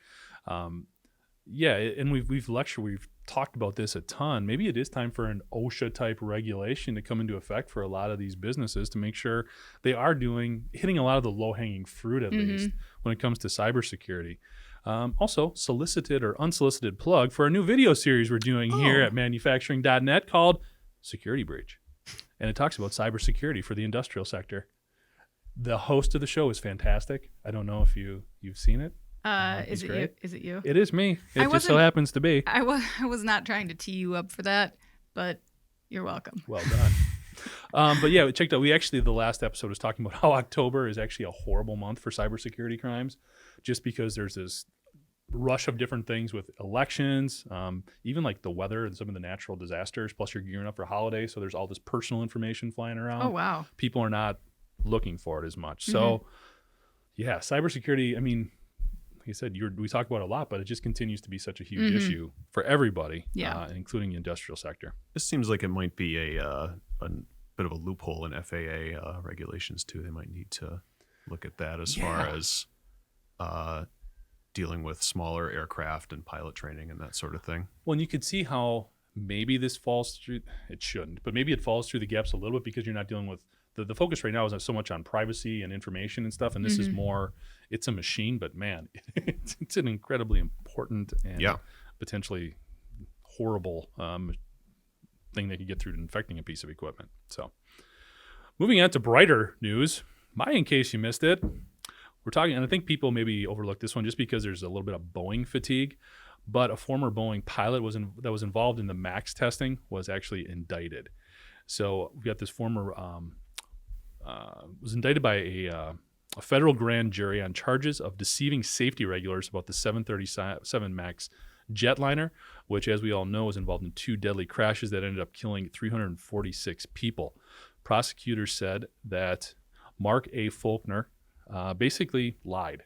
And we've talked about this a ton. Maybe it is time for an OSHA type regulation to come into effect for a lot of these businesses to make sure they are hitting a lot of the low hanging fruit at least when it comes to cybersecurity. Also, solicited or unsolicited plug for a new video series we're doing here at manufacturing.net called Security Breach. And it talks about cybersecurity for the industrial sector. The host of the show is fantastic. I don't know if you've seen it. Is it you? It is me. It just so happens to be. I was not trying to tee you up for that, but you're welcome. Well done. But yeah, we checked out. The last episode was talking about how October is actually a horrible month for cybersecurity crimes, just because there's this rush of different things with elections, even like the weather and some of the natural disasters. Plus, you're gearing up for holidays, so there's all this personal information flying around. Oh, wow. People are not looking for it as much. Mm-hmm. So, yeah, cybersecurity. I mean, like I said, we talk about it a lot, but it just continues to be such a huge issue for everybody, including the industrial sector. This seems like it might be a bit of a loophole in FAA regulations too. They might need to look at that as far as dealing with smaller aircraft and pilot training and that sort of thing. Well, and you could see how maybe this falls through. It shouldn't, but maybe it falls through the gaps a little bit because you're not dealing with the focus right now is not so much on privacy and information and stuff, and this is more. It's a machine, but man, it's an incredibly important and potentially horrible thing that could get through to infecting a piece of equipment. So, moving on to brighter news. In case you missed it, we're talking, and I think people maybe overlook this one just because there's a little bit of Boeing fatigue, but a former Boeing pilot that was involved in the MAX testing was actually indicted. So we got this former was indicted by a federal grand jury on charges of deceiving safety regulators about the 737 MAX jetliner, which, as we all know, was involved in 2 deadly crashes that ended up killing 346 people. Prosecutors said that Mark A. Faulkner basically lied.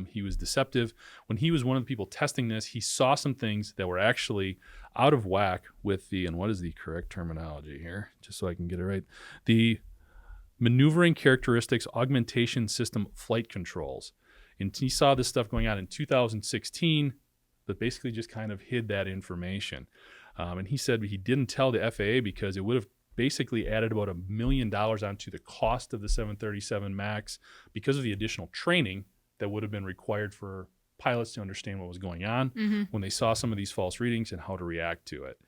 He was deceptive. When he was one of the people testing this, he saw some things that were actually out of whack with and what is the correct terminology here, just so I can get it right, the maneuvering characteristics augmentation system flight controls. And he saw this stuff going on in 2016 that basically just kind of hid that information. And he said he didn't tell the FAA because it would have basically added about $1 million onto the cost of the 737 MAX because of the additional training that would have been required for pilots to understand what was going on when they saw some of these false readings and how to react to it.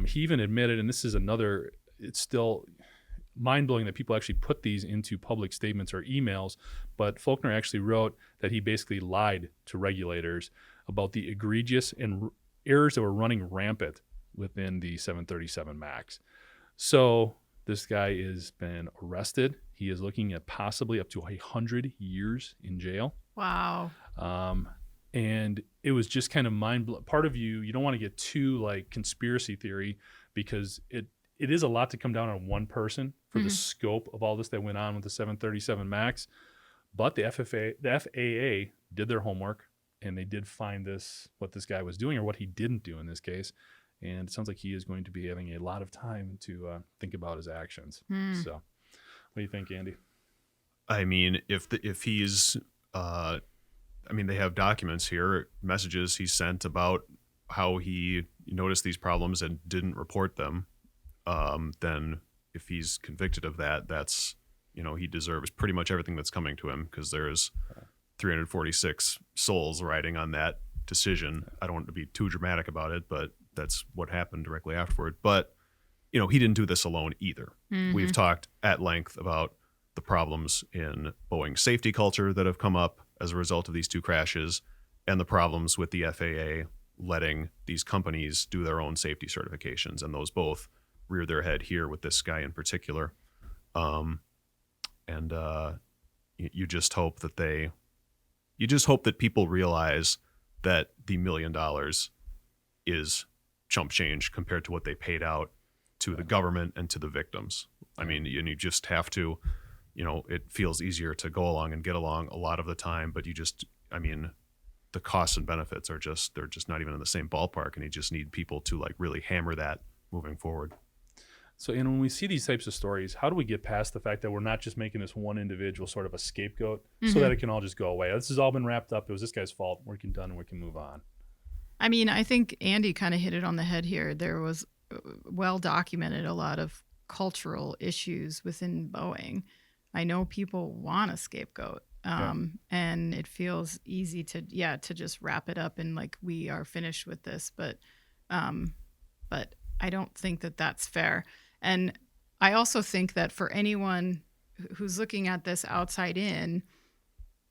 He even admitted, and this is it's still mind-blowing that people actually put these into public statements or emails, but Faulkner actually wrote that he basically lied to regulators about the egregious and errors that were running rampant within the 737 MAX. So this guy has been arrested. He is looking at possibly up to 100 years in jail. Wow. And it was just kind of mind-blowing. Part of you don't want to get too like conspiracy theory because it is a lot to come down on one person for the scope of all this that went on with the 737 MAX. But the FAA did their homework and they did find what this guy was doing or what he didn't do in this case. And it sounds like he is going to be having a lot of time to think about his actions. So what do you think, Andy? I mean, if he's, they have documents here, messages he sent about how he noticed these problems and didn't report them. Then if he's convicted of that, that's, he deserves pretty much everything that's coming to him because there's 346 souls riding on that decision. I don't want to be too dramatic about it, but that's what happened directly afterward. But, he didn't do this alone either. We've talked at length about the problems in Boeing's safety culture that have come up as a result of these 2 crashes and the problems with the FAA letting these companies do their own safety certifications. And those both rear their head here with this guy in particular. You just hope that people realize that the $1 million is chump change compared to what they paid out to the government and to the victims. I mean, you just have to, it feels easier to go along and get along a lot of the time, but the costs and benefits they're just not even in the same ballpark. And you just need people to like really hammer that moving forward. So, and when we see these types of stories, how do we get past the fact that we're not just making this one individual sort of a scapegoat so that it can all just go away? This has all been wrapped up. It was this guy's fault. We can done and we can move on. I mean, I think Andy kind of hit it on the head here. There was well documented a lot of cultural issues within Boeing. I know people want a scapegoat. And it feels easy to just wrap it up and like we are finished with this, but I don't think that that's fair. And I also think that for anyone who's looking at this outside in,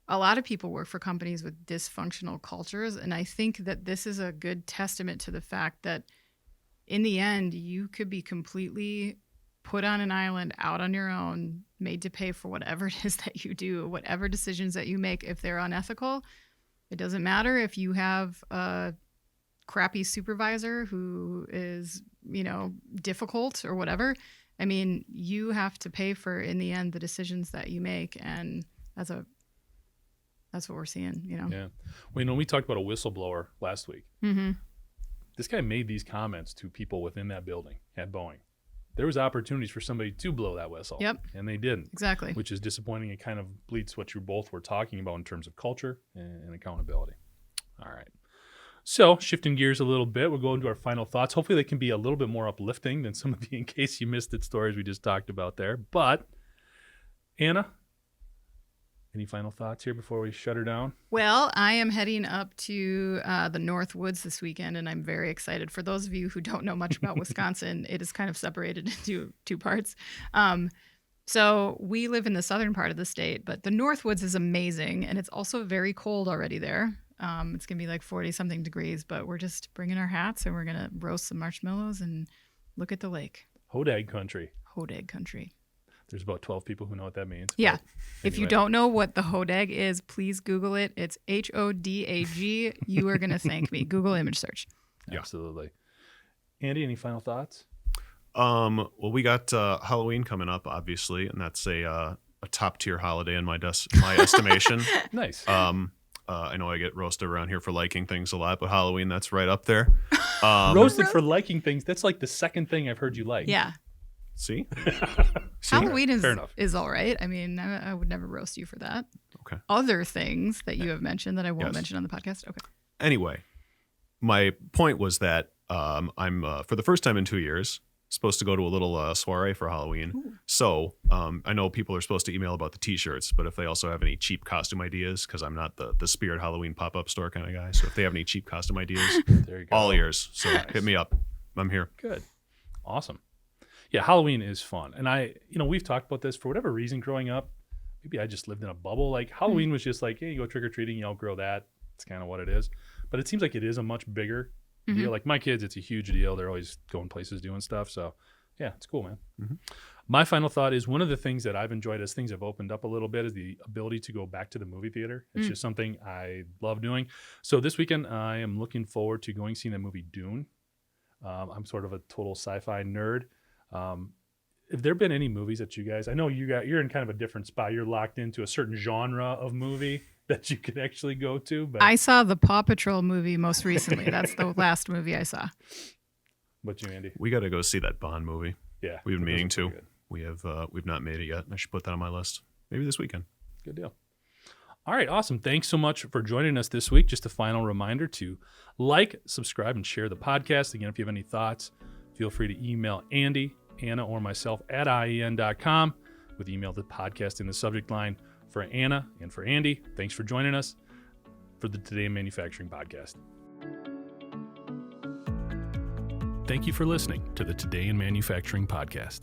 a lot of people work for companies with dysfunctional cultures. And I think that this is a good testament to the fact that in the end, you could be completely put on an island out on your own, made to pay for whatever it is that you do, whatever decisions that you make. If they're unethical, it doesn't matter if you have a crappy supervisor who is, difficult or whatever. I mean, you have to pay for, in the end, the decisions that you make. And that's what we're seeing, Yeah. When we talked about a whistleblower last week, Mm-hmm. this guy made these comments to people within that building at Boeing. There was opportunities for somebody to blow that whistle. Yep. And they didn't. Exactly. Which is disappointing. It kind of bleeds what you both were talking about in terms of culture and accountability. All right. So shifting gears a little bit, we'll go into our final thoughts. Hopefully they can be a little bit more uplifting than some of the in case you missed it stories we just talked about there. But Anna, any final thoughts here before we shut her down? Well, I am heading up to the North Woods this weekend, and I'm very excited. For those of you who don't know much about Wisconsin, it is kind of separated into two parts. So we live in the southern part of the state, but the North Woods is amazing, and it's also very cold already there. It's going to be like 40-something degrees, but we're just bringing our hats, and we're going to roast some marshmallows and look at the lake. Hodag country. Hodag country. There's about 12 people who know what that means. Yeah. But If you anyway. don't know what the Hodag is, please Google it. It's Hodag. You are going to thank me. Google image search. Yeah. Absolutely. Andy, any final thoughts? Well, we got Halloween coming up, obviously, and that's a top tier holiday in my estimation. Nice. I know I get roasted around here for liking things a lot, but Halloween, that's right up there. Roasted for liking things. That's like the second thing I've heard you like. Yeah. See? Halloween Fair enough. is all right. I mean, I would never roast you for that. Okay. Other things that you have mentioned that I won't Yes. mention on the podcast. Okay. Anyway, my point was that I'm for the first time in 2 years supposed to go to a little soiree for Halloween. Ooh. So I know people are supposed to email about the T-shirts, but if they also have any cheap costume ideas, because I'm not the Spirit Halloween pop-up store kind of guy, so if they have any cheap costume ideas, There you go. all ears. So hit me up. I'm here. Good. Awesome. Yeah, Halloween is fun. And we've talked about this for whatever reason growing up. Maybe I just lived in a bubble. Like Halloween was just like, hey, you go trick-or-treating, you outgrow that. It's kind of what it is. But it seems like it is a much bigger deal. Like my kids, it's a huge deal. They're always going places doing stuff. So yeah, it's cool, man. Mm-hmm. My final thought is one of the things that I've enjoyed as things have opened up a little bit is the ability to go back to the movie theater. It's just something I love doing. So this weekend, I am looking forward to going see the movie Dune. I'm sort of a total sci-fi nerd. Have there been any movies that you guys, I know you're in kind of a different spot. You're locked into a certain genre of movie that you could actually go to. But I saw the Paw Patrol movie most recently. That's the last movie I saw. What you, Andy? We got to go see that Bond movie. Yeah. We've been those meaning are to. pretty good. We have we've not made it yet. I should put that on my list. Maybe this weekend. Good deal. All right, awesome. Thanks so much for joining us this week. Just a final reminder to like, subscribe, and share the podcast. Again, if you have any thoughts, feel free to email Andy, Anna, or myself at IEN.com with email the podcast in the subject line. For Anna and for Andy, thanks for joining us for the Today in Manufacturing podcast. Thank you for listening to the Today in Manufacturing podcast.